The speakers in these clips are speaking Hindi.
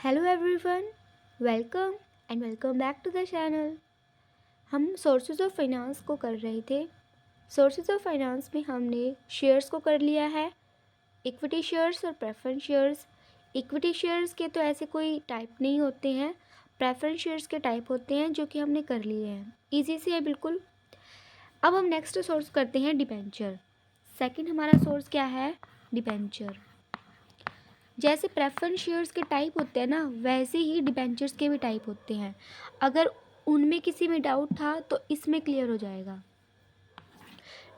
Hello everyone, welcome and welcome back to the channel. हम सोर्सेज ऑफ फाइनेंस को कर रहे थे। सोर्सेज ऑफ फाइनेंस में हमने शेयर्स को कर लिया है, इक्विटी शेयर्स और प्रेफरेंस शेयर्स। इक्विटी शेयर्स के तो ऐसे कोई टाइप नहीं होते हैं, प्रेफरेंस शेयर्स के टाइप होते हैं जो कि हमने कर लिए हैं। ईजी से है बिल्कुल। अब हम नेक्स्ट सोर्स करते हैं डिबेंचर। सेकंड हमारा सोर्स क्या है? डिबेंचर। जैसे प्रेफरेंस शेयर्स के टाइप होते हैं ना, वैसे ही डिबेंचर्स के भी टाइप होते हैं। अगर उनमें किसी में डाउट था तो इसमें क्लियर हो जाएगा।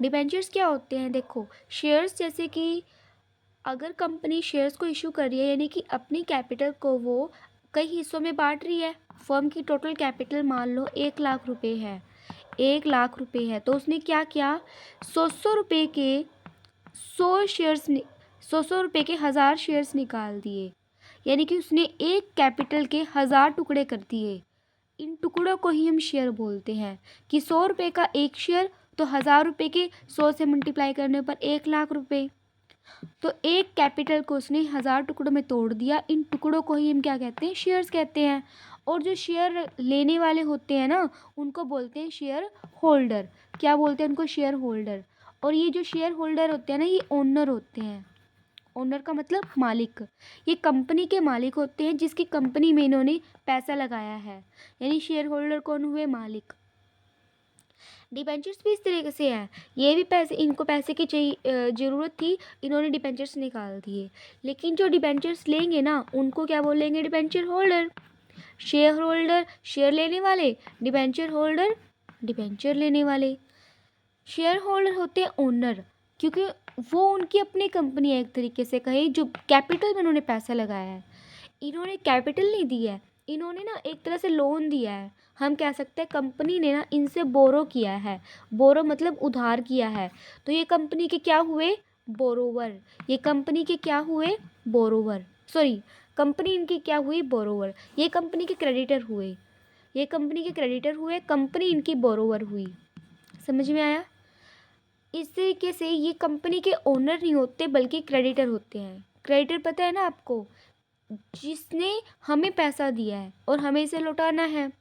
डिबेंचर्स क्या होते हैं? देखो, शेयर्स जैसे कि अगर कंपनी शेयर्स को इशू कर रही है, यानी कि अपनी कैपिटल को वो कई हिस्सों में बांट रही है। फर्म की टोटल कैपिटल मान लो 1,00,000 रुपये है, 1,00,000 रुपये है, तो उसने क्या किया, 100 रुपये के 100 शेयर्स, 100 रुपये के 1,000 शेयर्स निकाल दिए। यानी कि उसने एक कैपिटल के 1,000 टुकड़े कर दिए। इन टुकड़ों को ही हम शेयर बोलते हैं कि 100 रुपये का एक शेयर, तो 1,000 रुपये के 100 से मल्टीप्लाई करने पर 1,00,000 रुपये। तो एक कैपिटल को उसने 1,000 टुकड़ों में तोड़ दिया। इन टुकड़ों को ही हम क्या कहते हैं? शेयर्स कहते हैं। और जो शेयर लेने वाले होते हैं ना, उनको बोलते हैं शेयर होल्डर। क्या बोलते हैं उनको? Share holder. और ये जो शेयर होल्डर होते हैं ना, ये ओनर होते हैं। ओनर का मतलब मालिक। ये कंपनी के मालिक होते हैं जिसकी कंपनी में इन्होंने पैसा लगाया है, यानी शेयर होल्डर कौन हुए? मालिक। डिबेंचर्स भी इस तरीके से है। ये भी पैसे, इनको पैसे की चाहिए ज़रूरत थी, इन्होंने डिबेंचर्स निकाल दिए। लेकिन जो डिबेंचर्स लेंगे ना, उनको क्या बोलेंगे? Debenture holder. Share holder share लेने वाले, डिबेंचर होल्डर डिबेंचर लेने वाले। शेयर होल्डर होते हैं ओनर, क्योंकि वो उनकी अपनी कंपनी है, एक तरीके से कहे, जो कैपिटल में उन्होंने पैसा लगाया है। इन्होंने कैपिटल नहीं दिया है, इन्होंने ना एक तरह से लोन दिया है। हम कह सकते हैं कंपनी ने ना इनसे बोरो किया है। बोरो मतलब उधार किया है। तो ये कंपनी के क्या हुए? बोरोवर। ये कंपनी के क्या हुए? बोरोवर। सॉरी, कंपनी इनकी क्या हुई? बोरोवर। ये कंपनी के क्रेडिटर हुए। ये कंपनी के क्रेडिटर हुए, कंपनी इनकी बोरोवर हुई। समझ में आया? इस तरीके से ये कंपनी के ओनर नहीं होते, बल्कि क्रेडिटर होते हैं। क्रेडिटर पता है ना आपको? जिसने हमें पैसा दिया है और हमें इसे लौटाना है,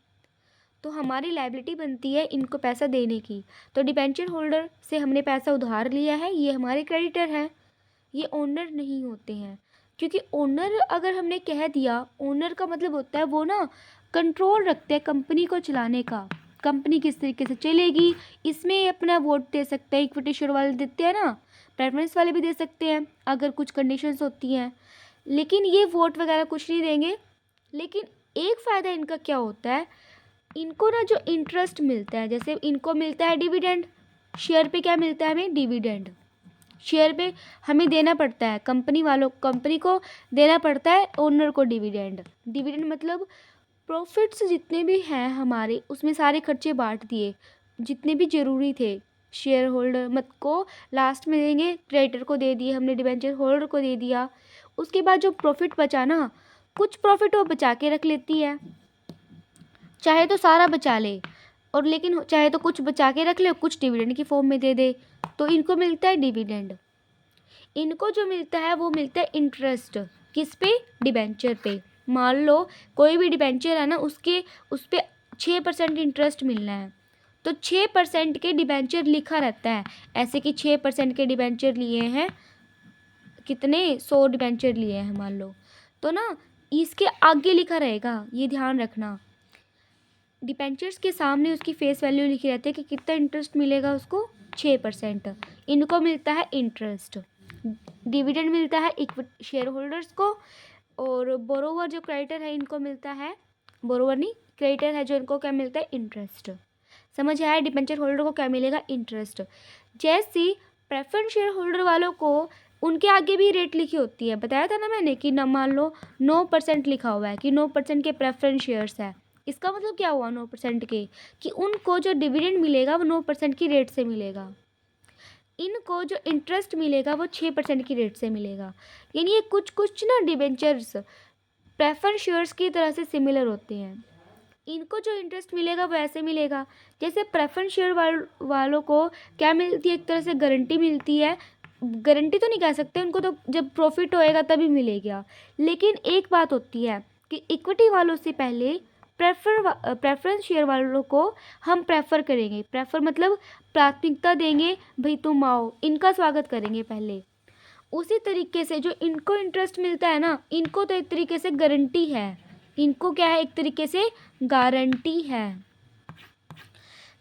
तो हमारी लायबिलिटी बनती है इनको पैसा देने की। तो डिबेंचर होल्डर से हमने पैसा उधार लिया है, ये हमारे क्रेडिटर हैं, ये ओनर नहीं होते हैं। क्योंकि ओनर अगर हमने कह दिया, ओनर का मतलब होता है वो ना कंट्रोल रखते हैं कंपनी को चलाने का। कंपनी किस तरीके से चलेगी, इसमें अपना वोट दे सकते हैं। इक्विटी शेयर वाले देते हैं ना, प्रेफरेंस वाले भी दे सकते हैं अगर कुछ कंडीशंस होती हैं। लेकिन ये वोट वगैरह कुछ नहीं देंगे। लेकिन एक फ़ायदा इनका क्या होता है, इनको ना जो इंटरेस्ट मिलता है, जैसे इनको मिलता है डिविडेंड। शेयर पे क्या मिलता है हमें? डिविडेंड। शेयर पे हमें देना पड़ता है, कंपनी को देना पड़ता है, ओनर को डिविडेंड। डिविडेंड मतलब प्रॉफिट्स जितने भी हैं हमारे, उसमें सारे खर्चे बांट दिए, जितने भी ज़रूरी थे शेयर होल्डर मत को लास्ट में देंगे। क्रेडिटर को दे दिए हमने, डिबेंचर होल्डर को दे दिया। उसके बाद जो प्रॉफिट बचा ना, कुछ प्रॉफिट वो बचा के रख लेती है, चाहे तो सारा बचा ले, और लेकिन चाहे तो कुछ बचा के रख ले, कुछ डिविडेंड की फॉर्म में दे दे। तो इनको मिलता है डिविडेंड। इनको जो मिलता है वो मिलता है इंटरेस्ट। किस पे? डिबेंचर पे। मान लो कोई भी डिबेंचर है ना, उस पे 6% इंटरेस्ट मिलना है, तो 6% के डिबेंचर लिखा रहता है, ऐसे कि 6% के डिबेंचर लिए हैं, कितने? 100 डिबेंचर लिए हैं मान लो, तो ना इसके आगे लिखा रहेगा, ये ध्यान रखना। डिबेंचर्स के सामने उसकी फेस वैल्यू लिखी रहती है कि कितना इंटरेस्ट मिलेगा उसको? 6%। इनको मिलता है इंटरेस्ट। डिविडेंड मिलता है इक्विटी शेयर होल्डर्स को, और बोरोवर जो क्रेडिटर है इनको मिलता है, बोरोवर नहीं, क्रेडिटर है जो, इनको क्या मिलता है? इंटरेस्ट। समझ आया? डिबेंचर होल्डर को क्या मिलेगा? इंटरेस्ट। जैसे प्रेफरेंस शेयर होल्डर वालों को उनके आगे भी रेट लिखी होती है, बताया था ना मैंने कि न मान लो 9% लिखा हुआ है कि 9% के प्रेफरेंस शेयर्स है। इसका मतलब क्या हुआ 9% के? कि उनको जो डिविडेंड मिलेगा वो 9% की रेट से मिलेगा, इनको जो इंटरेस्ट मिलेगा वो 6% की रेट से मिलेगा। यानी ये कुछ कुछ ना डिबेंचर्स प्रेफरेंस शेयर्स की तरह से सिमिलर होते हैं। इनको जो इंटरेस्ट मिलेगा वो ऐसे मिलेगा, जैसे प्रेफरेंस शेयर वालों को क्या मिलती है? एक तरह से गारंटी मिलती है। गारंटी तो नहीं कह सकते, उनको तो जब प्रॉफिट होएगा तभी मिलेगा। लेकिन एक बात होती है, कि इक्विटी वालों से पहले प्रेफरेंस शेयर वालों को हम प्रेफर करेंगे। प्रेफर मतलब प्राथमिकता देंगे, भाई तुम आओ, इनका स्वागत करेंगे पहले। उसी तरीके से जो इनको इंटरेस्ट मिलता है ना, इनको तो एक तरीके से गारंटी है, इनको क्या है, एक तरीके से गारंटी है।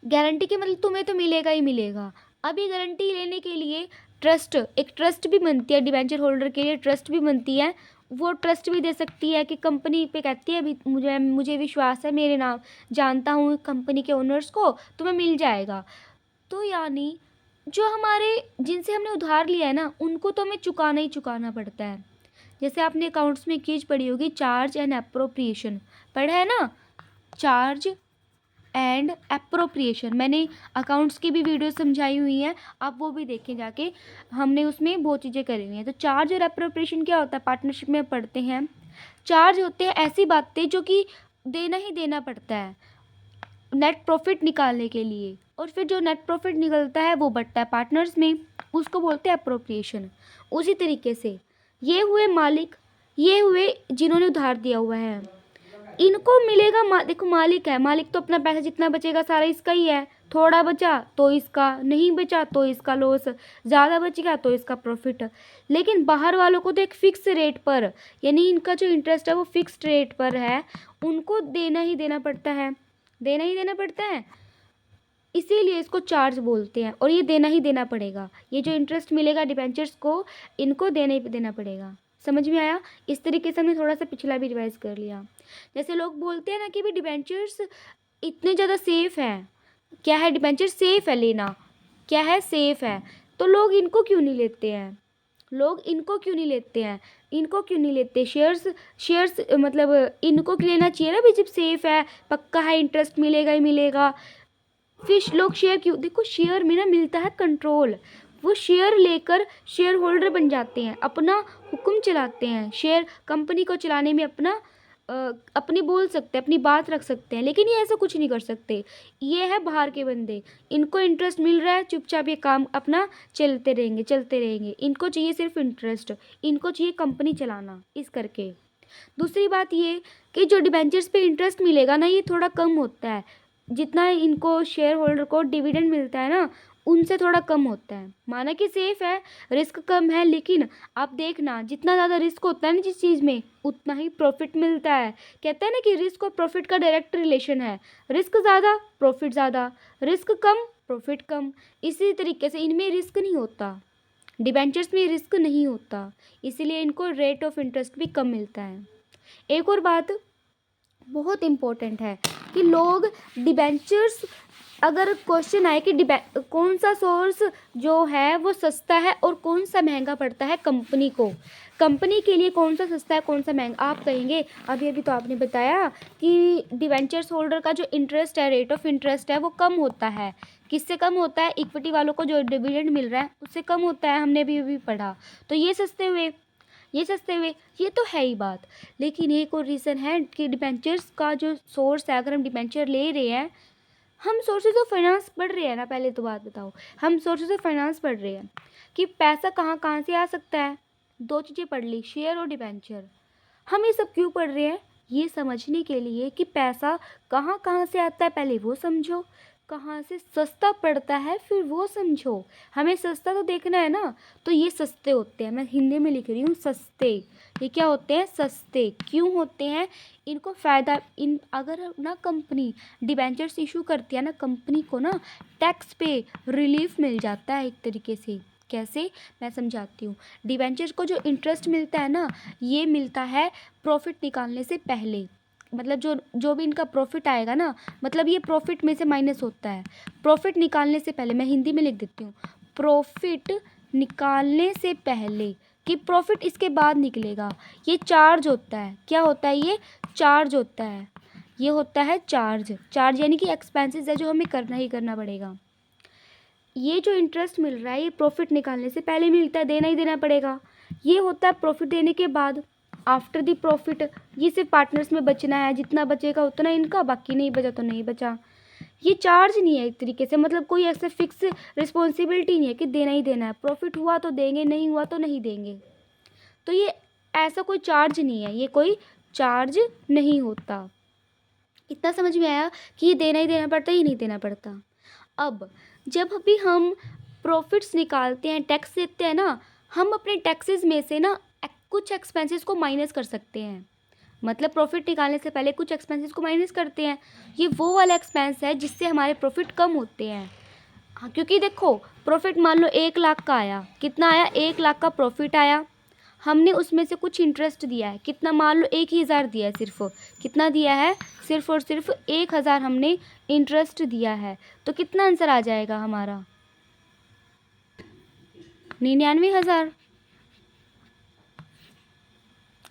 गारंटी के मतलब तुम्हें तो मिलेगा ही मिलेगा। अभी गारंटी लेने के लिए ट्रस्ट, एक ट्रस्ट भी बनती है, डिबेंचर होल्डर के लिए ट्रस्ट भी बनती है। वो ट्रस्ट भी दे सकती है कि कंपनी पे कहती है भी मुझे विश्वास है, मेरे नाम जानता हूँ कंपनी के ओनर्स को, तुम्हें मिल जाएगा। तो यानी जो हमारे जिनसे हमने उधार लिया है ना, उनको तो हमें चुकाना ही चुकाना पड़ता है। जैसे आपने अकाउंट्स में एक चीज़ पढ़ी होगी, चार्ज एंड एप्रोप्रिएशन, पढ़ा है ना, चार्ज एंड एप्रोप्रिएशन। मैंने अकाउंट्स की भी वीडियो समझाई हुई है, आप वो भी देखें जाके, हमने उसमें बहुत चीज़ें करी हुई हैं। तो चार्ज और एप्रोप्रिएशन क्या होता है, पार्टनरशिप में पढ़ते हैं। चार्ज होते हैं ऐसी बातें जो कि देना ही देना पड़ता है नेट प्रॉफिट निकालने के लिए, और फिर जो नेट प्रॉफिट निकलता है वो बटता है पार्टनर्स में, उसको बोलते हैं एप्रोप्रिएशन। उसी तरीके से ये हुए मालिक, ये हुए जिन्होंने उधार दिया हुआ है, इनको मिलेगा देखो मालिक है, मालिक तो अपना पैसा जितना बचेगा सारा इसका ही है, थोड़ा बचा तो इसका, नहीं बचा तो इसका लॉस, ज़्यादा बच गया तो इसका प्रॉफिट। लेकिन बाहर वालों को तो एक फिक्स रेट पर, यानी इनका जो इंटरेस्ट है वो फिक्स्ड रेट पर है, उनको देना ही देना पड़ता है, देना ही देना पड़ता है, इसीलिए इसको चार्ज बोलते हैं। और ये देना ही देना पड़ेगा, ये जो इंटरेस्ट मिलेगा डिबेंचर्स को, इनको देना ही देना पड़ेगा। समझ में आया? इस तरीके से हमने थोड़ा सा पिछला भी रिवाइज कर लिया। जैसे लोग बोलते हैं ना कि भी डिबेंचर्स इतने ज़्यादा सेफ़ हैं, क्या है डिबेंचर सेफ़ है लेना, क्या है सेफ़ है, तो लोग इनको क्यों नहीं लेते हैं, लोग इनको क्यों नहीं लेते हैं, इनको क्यों नहीं लेते शेयर्स मतलब इनको लेना चाहिए ना भी, जब सेफ़ है, पक्का है, इंटरेस्ट मिलेगा ही मिलेगा। फिर लोग शेयर क्यों, देखो शेयर में ना मिलता है कंट्रोल, वो शेयर लेकर शेयर होल्डर बन जाते हैं, अपना हुक्म चलाते हैं, शेयर कंपनी को चलाने में अपनी बोल सकते हैं, अपनी बात रख सकते हैं। लेकिन ये ऐसा कुछ नहीं कर सकते, ये है बाहर के बंदे, इनको इंटरेस्ट मिल रहा है, चुपचाप ये काम अपना चलते रहेंगे, इनको चाहिए सिर्फ इंटरेस्ट, इनको चाहिए कंपनी चलाना, इस करके। दूसरी बात ये कि जो डिबेंचर्स पे इंटरेस्ट मिलेगा ना, ये थोड़ा कम होता है, जितना इनको शेयर होल्डर को डिविडेंड मिलता है ना, उनसे थोड़ा कम होता है। माना कि सेफ़ है, रिस्क कम है, लेकिन आप देखना जितना ज़्यादा रिस्क होता है ना जिस चीज़ में, उतना ही प्रॉफिट मिलता है। कहते हैं ना कि रिस्क और प्रॉफिट का डायरेक्ट रिलेशन है, रिस्क ज़्यादा प्रॉफिट ज़्यादा, रिस्क कम प्रॉफिट कम। इसी तरीके से इनमें रिस्क नहीं होता, डिबेंचर्स में रिस्क नहीं होता, इसीलिए इनको रेट ऑफ इंटरेस्ट भी कम मिलता है। एक और बात बहुत इम्पोर्टेंट है कि लोग डिबेंचर्स, अगर क्वेश्चन आए कि कौन सा सोर्स जो है वो सस्ता है और कौन सा महंगा पड़ता है कंपनी को, कंपनी के लिए कौन सा सस्ता है कौन सा महंगा, आप कहेंगे अभी तो आपने बताया कि डिबेंचर्स होल्डर का जो इंटरेस्ट है, रेट ऑफ इंटरेस्ट है, वो कम होता है। किससे कम होता है? इक्विटी वालों को जो डिविडेंड मिल रहा है उससे कम होता है, हमने भी पढ़ा। तो ये सस्ते हुए, ये तो है ही बात। लेकिन एक और रीज़न है कि डिबेंचर्स का जो सोर्स है, अगर हम डिबेंचर ले रहे हैं, हम सोर्सेज ऑफ फाइनेंस पढ़ रहे हैं ना, पहले तो बात बताओ, हम सोर्सेज ऑफ फाइनेंस पढ़ रहे हैं कि पैसा कहाँ कहाँ से आ सकता है। दो चीज़ें पढ़ ली, शेयर और डिबेंचर। हम ये सब क्यों पढ़ रहे हैं? ये समझने के लिए कि पैसा कहाँ कहाँ से आता है, पहले वो समझो, कहाँ से सस्ता पड़ता है फिर वो समझो। हमें सस्ता तो देखना है ना, तो ये सस्ते होते हैं, मैं हिंदी में लिख रही हूँ सस्ते। ये क्या होते हैं? सस्ते क्यों होते हैं? इनको फ़ायदा, इन अगर ना कंपनी डिबेंचर्स इशू करती है ना, कंपनी को ना टैक्स पे रिलीफ मिल जाता है एक तरीके से। कैसे? मैं समझाती हूँ। डिबेंचर्स को जो इंटरेस्ट मिलता है ना, ये मिलता है प्रॉफिट निकालने से पहले, मतलब जो भी इनका प्रॉफिट आएगा ना, मतलब ये प्रॉफिट में से माइनस होता है, प्रॉफिट निकालने से पहले। मैं हिंदी में लिख देती हूँ, प्रॉफिट निकालने से पहले, कि प्रॉफिट इसके बाद निकलेगा, ये चार्ज होता है। क्या होता है? ये चार्ज होता है, ये होता है चार्ज यानी कि एक्सपेंसेस है जो हमें करना ही करना पड़ेगा। ये जो इंटरेस्ट मिल रहा है ये प्रॉफिट निकालने से पहले मिलता है, देना ही देना पड़ेगा। ये होता है प्रॉफिट देने के बाद, आफ्टर द प्रॉफिट। ये सिर्फ पार्टनर्स में बचना है, जितना बचेगा उतना इनका, बाकी नहीं बचा तो नहीं बचा। ये चार्ज नहीं है एक तरीके से, मतलब कोई ऐसे फिक्स रिस्पॉन्सिबिलिटी नहीं है कि देना ही देना है, प्रॉफिट हुआ तो देंगे, नहीं हुआ तो नहीं देंगे। तो ये ऐसा कोई चार्ज नहीं है, ये कोई चार्ज नहीं होता। इतना समझ में आया कि ये देना ही देना पड़ता है, ये नहीं देना पड़ता। अब जब भी हम प्रॉफिट्स निकालते हैं, टैक्स देते हैं ना, हम अपने टैक्सेस में से ना कुछ एक्सपेंसेस को माइनस कर सकते हैं। मतलब प्रॉफिट निकालने से पहले कुछ एक्सपेंसेस को माइनस करते हैं। ये वो वाला एक्सपेंस है जिससे हमारे प्रॉफिट कम होते हैं। हाँ, क्योंकि देखो प्रॉफिट मान लो 1 लाख का आया, कितना आया, 1 लाख का प्रॉफिट आया, हमने उसमें से कुछ इंटरेस्ट दिया है, कितना, मान लो 1,000 दिया है, सिर्फ कितना दिया है, सिर्फ और सिर्फ 1,000 हमने इंटरेस्ट दिया है, तो कितना आंसर आ जाएगा हमारा, 99,000,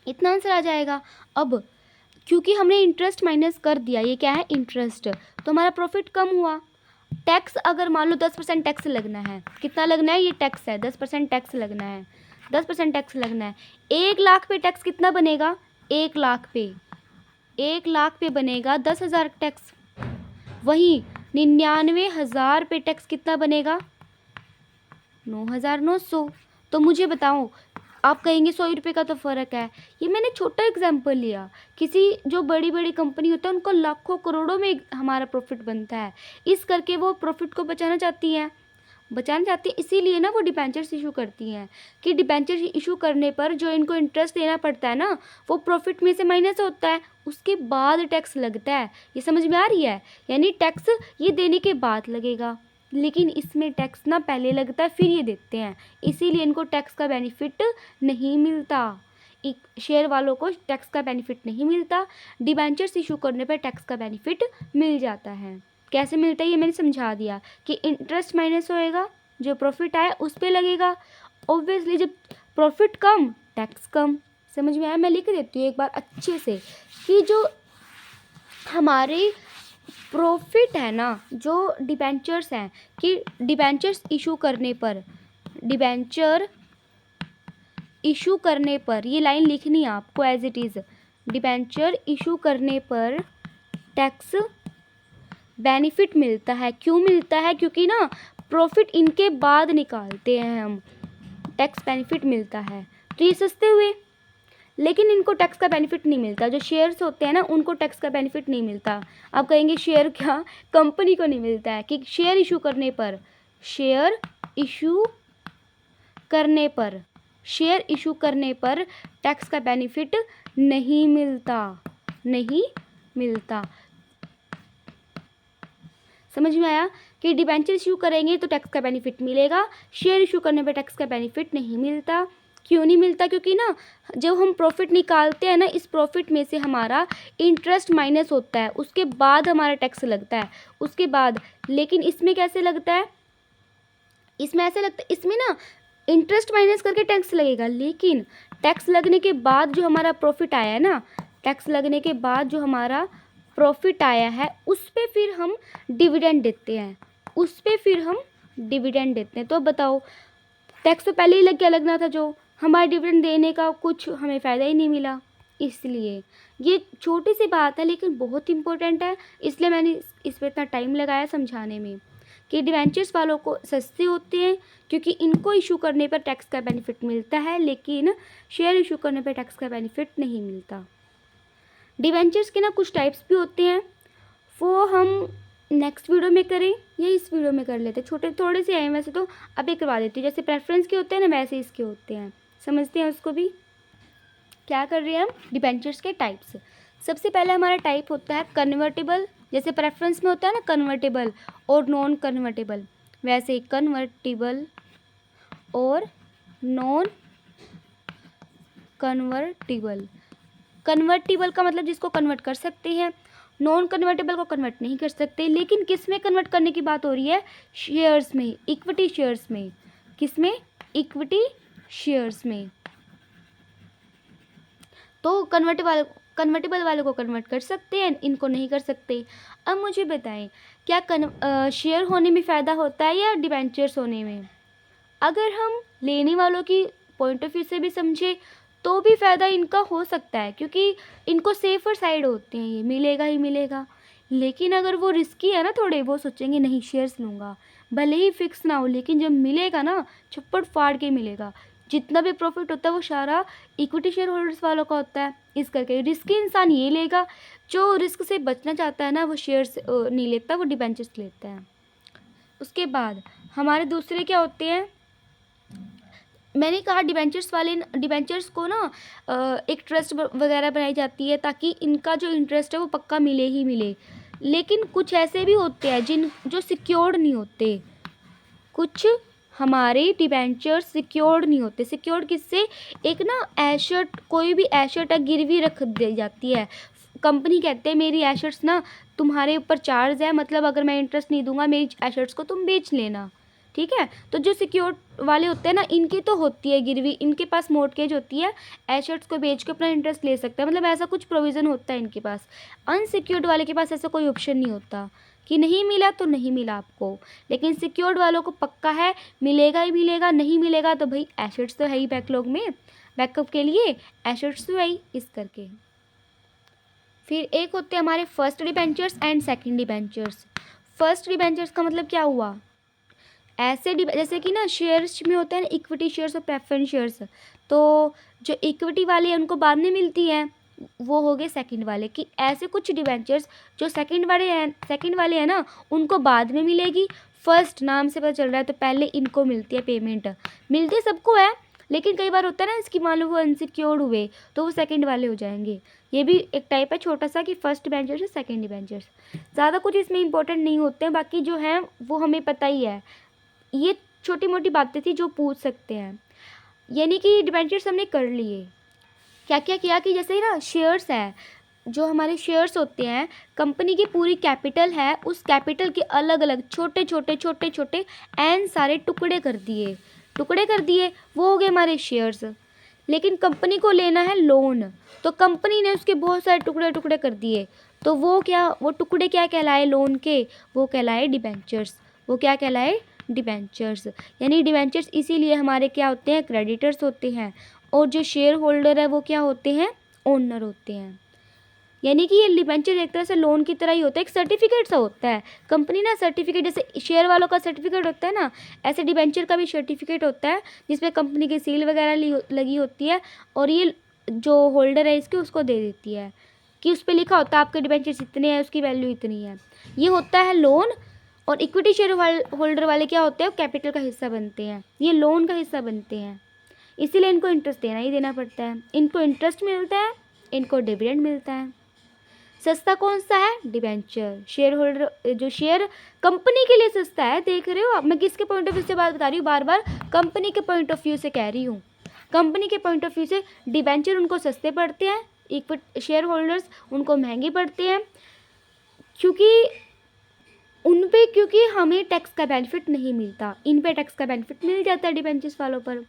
इतना आंसर आ जाएगा। अब क्योंकि हमने इंटरेस्ट माइनस कर दिया, ये क्या है, इंटरेस्ट, तो हमारा प्रॉफिट कम हुआ। टैक्स अगर मान लो 10% टैक्स लगना है, कितना लगना है, ये टैक्स है, 10% टैक्स लगना है, 10% टैक्स लगना है। 1 लाख पे टैक्स कितना बनेगा, 1 लाख पे, 1 लाख पे बनेगा 10,000 टैक्स। वहीं 99,000 पे टैक्स कितना बनेगा, 9,900। तो मुझे बताओ, आप कहेंगे 100 रुपये का तो फ़र्क है। ये मैंने छोटा एग्जाम्पल लिया, किसी जो बड़ी बड़ी कंपनी होता है उनको लाखों करोड़ों में हमारा प्रॉफिट बनता है, इस करके वो प्रॉफिट को बचाना चाहती हैं, इसीलिए ना वो डिबेंचर्स इशू करती हैं कि डिबेंचर इशू करने पर जो इनको इंटरेस्ट देना पड़ता है ना, वो प्रॉफिट में से माइनस होता है, उसके बाद टैक्स लगता है। ये समझ में आ रही है, यानी टैक्स ये देने के बाद लगेगा, लेकिन इसमें टैक्स ना पहले लगता है फिर ये देते हैं, इसीलिए इनको टैक्स का बेनिफिट नहीं मिलता। शेयर वालों को टैक्स का बेनिफिट नहीं मिलता, डिबेंचर्स इशू करने पर टैक्स का बेनिफिट मिल जाता है। कैसे मिलता है ये मैंने समझा दिया कि इंटरेस्ट माइनस होएगा, जो प्रॉफिट आया उस पर लगेगा। ऑब्वियसली जब प्रॉफिट कम, टैक्स कम। समझ में आया, मैं लिख देती हूँ एक बार अच्छे से कि जो हमारे प्रॉफिट है ना, जो डिबेंचर्स हैं, कि डिबेंचर्स इशू करने पर, डिबेंचर इशू करने पर, ये लाइन लिखनी है आपको as it is, debenture issue करने पर टैक्स बेनिफिट मिलता है। क्यों मिलता है, क्योंकि ना प्रॉफिट इनके बाद निकालते हैं हम, टैक्स बेनिफिट मिलता है, तो ये सस्ते हुए। लेकिन इनको टैक्स का बेनिफिट नहीं मिलता, जो शेयर्स होते हैं ना उनको टैक्स का बेनिफिट नहीं मिलता। आप कहेंगे शेयर क्या, कंपनी को नहीं मिलता है, कि शेयर इशू करने पर, शेयर इशू करने पर, शेयर इशू करने पर टैक्स का बेनिफिट नहीं मिलता, नहीं मिलता। समझ में आया कि डिबेंचर इशू करेंगे तो टैक्स का बेनिफिट मिलेगा, शेयर इशू करने पर टैक्स का बेनिफिट नहीं मिलता। क्यों नहीं मिलता, क्योंकि ना जब हम प्रॉफिट निकालते हैं ना, इस प्रॉफिट में से हमारा इंटरेस्ट माइनस होता है, उसके बाद हमारा टैक्स लगता है, उसके बाद। लेकिन इसमें कैसे लगता है, इसमें ऐसे लगता है, इसमें ना इंटरेस्ट माइनस करके टैक्स लगेगा, लेकिन टैक्स लगने के बाद जो हमारा प्रॉफिट आया है ना, टैक्स लगने के बाद जो हमारा प्रॉफिट आया है उस पे फिर हम डिविडेंड देते हैं, उस पे फिर हम डिविडेंड देते हैं। तो बताओ, टैक्स तो पहले ही लग गया, लगना था, जो हमारा डिविडेंड देने का कुछ हमें फ़ायदा ही नहीं मिला। इसलिए ये छोटी सी बात है लेकिन बहुत इंपॉर्टेंट है, इसलिए मैंने इस पर इतना टाइम लगाया समझाने में कि डिवेंचर्स वालों को सस्ते होते हैं क्योंकि इनको इशू करने पर टैक्स का बेनिफिट मिलता है, लेकिन शेयर इशू करने पर टैक्स का बेनिफिट नहीं मिलता। डिवेंचर्स के ना कुछ टाइप्स भी होते हैं, वो हम नेक्स्ट वीडियो में करें या इस वीडियो में कर लेते हैं, छोटे थोड़े से आए वैसे, तो अभी करवा देती हूँ। जैसे प्रेफरेंस के होते हैं ना, वैसे इसके होते हैं, समझते हैं उसको भी। क्या कर रहे हैं हम, डिबेंचर्स के टाइप्स। सबसे पहले हमारा टाइप होता है कन्वर्टेबल, जैसे प्रेफरेंस में होता है ना कन्वर्टेबल और नॉन कन्वर्टेबल, वैसे कन्वर्टेबल और नॉन कन्वर्टेबल। कन्वर्टेबल का मतलब जिसको कन्वर्ट कर सकते हैं, नॉन कन्वर्टेबल को कन्वर्ट नहीं कर सकते। लेकिन किस में कन्वर्ट करने की बात हो रही है, शेयर्स में, इक्विटी शेयर्स में। किस में, इक्विटी शेयर्स में। तो कन्वर्टेबल वाले को कन्वर्ट कर सकते हैं, इनको नहीं कर सकते। अब मुझे बताएं, क्या शेयर होने में फ़ायदा होता है या डिबेंचर्स होने में? अगर हम लेने वालों की पॉइंट ऑफ व्यू से भी समझे तो भी फ़ायदा इनका हो सकता है, क्योंकि इनको सेफर साइड होते हैं, ये मिलेगा ही मिलेगा। लेकिन अगर वो रिस्की है ना थोड़े, वो सोचेंगे नहीं शेयर्स लूँगा, भले ही फिक्स ना हो, लेकिन जब मिलेगा ना छप्पड़ फाड़ के मिलेगा। जितना भी प्रॉफिट होता है वो सारा इक्विटी शेयर होल्डर्स वालों का होता है, इस करके रिस्की इंसान ये लेगा, जो रिस्क से बचना चाहता है ना वो शेयर्स नहीं लेता, वो डिबेंचर्स लेता है। उसके बाद हमारे दूसरे क्या होते हैं, मैंने कहा डिबेंचर्स को ना एक ट्रस्ट वगैरह बनाई जाती है ताकि इनका जो इंटरेस्ट है वो पक्का मिले ही मिले। लेकिन कुछ ऐसे भी होते हैं जो सिक्योर्ड नहीं होते, कुछ हमारे डिबेंचर्स सिक्योर्ड नहीं होते। सिक्योर्ड किससे, एक ना एसेट, कोई भी एसेट है गिरवी रख दी जाती है, कंपनी कहते हैं मेरी एसेट्स ना तुम्हारे ऊपर चार्ज है, मतलब अगर मैं इंटरेस्ट नहीं दूंगा मेरी एसेट्स को तुम बेच लेना, ठीक है। तो जो सिक्योर्ड वाले होते हैं ना इनकी तो होती है गिरवी, इनके पास मॉर्टगेज होती है, एसेट्स को बेच के अपना इंटरेस्ट ले सकते हैं, मतलब ऐसा कुछ प्रोविज़न होता है इनके पास। अनसिक्योर्ड वाले के पास ऐसा कोई ऑप्शन नहीं होता कि नहीं मिला तो नहीं मिला आपको, लेकिन सिक्योर्ड वालों को पक्का है मिलेगा ही मिलेगा, नहीं मिलेगा तो भाई एसेट्स तो है ही बैकलॉग में, बैकअप के लिए एसेट्स तो है ही, इस करके। फिर एक होते हैं हमारे first debentures and second debentures. First debentures का मतलब क्या हुआ, ऐसे जैसे कि ना शेयर्स में होते हैं ना इक्विटी शेयर्स और प्रेफरेंस शेयर्स, तो जो इक्विटी वाले हैं उनको बाद में मिलती हैं, वो हो गए सेकंड वाले। कि ऐसे कुछ डिबेंचर्स जो सेकंड वाले हैं ना उनको बाद में मिलेगी, फर्स्ट नाम से पता चल रहा है तो पहले इनको मिलती है पेमेंट, मिलती सबको है, लेकिन कई बार होता है ना इसकी मान लो वो अनसिक्योर्ड हुए तो वो सेकंड वाले हो जाएंगे। ये भी एक टाइप है छोटा सा कि फर्स्ट डिबेंचर्स और सेकंड डिबेंचर्स, ज़्यादा कुछ इसमें इंपॉर्टेंट नहीं होते हैं, बाकी जो हैं वो हमें पता ही है। ये छोटी मोटी बातें थी जो पूछ सकते हैं। यानी कि डिबेंचर्स हमने कर लिए, क्या क्या किया कि जैसे ही ना शेयर्स है, जो हमारे शेयर्स होते हैं कंपनी की पूरी कैपिटल है, उस कैपिटल के अलग अलग छोटे छोटे एन सारे टुकड़े कर दिए, वो हो गए हमारे शेयर्स। लेकिन कंपनी को लेना है लोन, तो कंपनी ने उसके बहुत सारे टुकड़े कर दिए, तो वो टुकड़े क्या कहलाए लोन के, वो कहलाए डिबेंचर्स। वो क्या कहलाए, डिबेंचर्स। यानी डिबेंचर्स इसीलिए हमारे क्या होते हैं, क्रेडिटर्स होते हैं, और जो शेयर होल्डर है वो क्या होते हैं, ओनर होते हैं। यानी कि ये डिबेंचर एक तरह से लोन की तरह ही होता है, एक सर्टिफिकेट सा होता है। कंपनी ना सर्टिफिकेट, जैसे शेयर वालों का सर्टिफिकेट होता है ना, ऐसे डिबेंचर का भी सर्टिफिकेट होता है जिसमें कंपनी की सील वगैरह लगी होती है, और ये जो होल्डर है इसके उसको दे देती है कि उस पर लिखा होता है आपके डिबेंचर्स इतने हैं, उसकी वैल्यू इतनी है। ये होता है लोन। और इक्विटी शेयर होल्डर वाले क्या होते हैं, कैपिटल का हिस्सा बनते हैं, ये लोन का हिस्सा बनते हैं, इसीलिए इनको इंटरेस्ट देना ही देना पड़ता है। इनको इंटरेस्ट मिलता है, इनको डिविडेंड मिलता है। सस्ता कौन सा है, डिबेंचर। शेयर होल्डर जो शेयर कंपनी के लिए सस्ता है, देख रहे हो आप मैं किसके पॉइंट ऑफ व्यू से बात बता रही हूँ, बार बार कंपनी के पॉइंट ऑफ व्यू से कह रही हूँ। कंपनी के पॉइंट ऑफ व्यू से डिबेंचर उनको सस्ते पड़ते हैं, इक्विटी शेयर होल्डर्स उनको महंगे पड़ते हैं, क्योंकि हमें टैक्स का बेनिफिट नहीं मिलता, इन पे टैक्स का बेनिफिट मिल जाता है डिबेंचर्स वालों पर।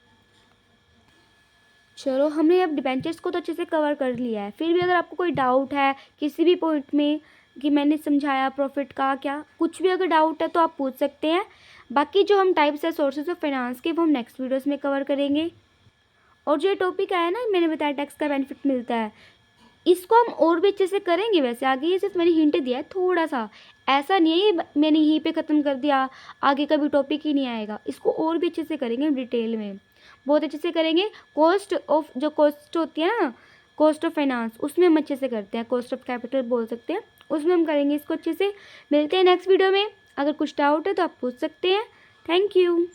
चलो हमने अब डिबेंचर्स को तो अच्छे से कवर कर लिया है। फिर भी अगर आपको कोई डाउट है किसी भी पॉइंट में कि मैंने समझाया प्रॉफिट का क्या, कुछ भी अगर डाउट है तो आप पूछ सकते हैं। बाकी जो हम टाइप्स है सोर्सेज ऑफ फाइनेंस के वो हम नेक्स्ट वीडियोस में कवर करेंगे। और जो टॉपिक आया ना मैंने बताया टैक्स का बेनिफिट मिलता है, इसको हम और भी अच्छे से करेंगे वैसे आगे, ये सिर्फ मैंने हिंट दिया है थोड़ा सा, ऐसा नहीं है मैंने यहीं पे ख़त्म कर दिया आगे कभी टॉपिक ही नहीं आएगा। इसको और भी अच्छे से करेंगे डिटेल में, बहुत अच्छे से करेंगे। जो कॉस्ट होती है ना, कॉस्ट ऑफ फाइनेंस, उसमें हम अच्छे से करते हैं, कॉस्ट ऑफ कैपिटल बोल सकते हैं, उसमें हम करेंगे इसको अच्छे से। मिलते हैं नेक्स्ट वीडियो में, अगर कुछ डाउट है तो आप पूछ सकते हैं। Thank you.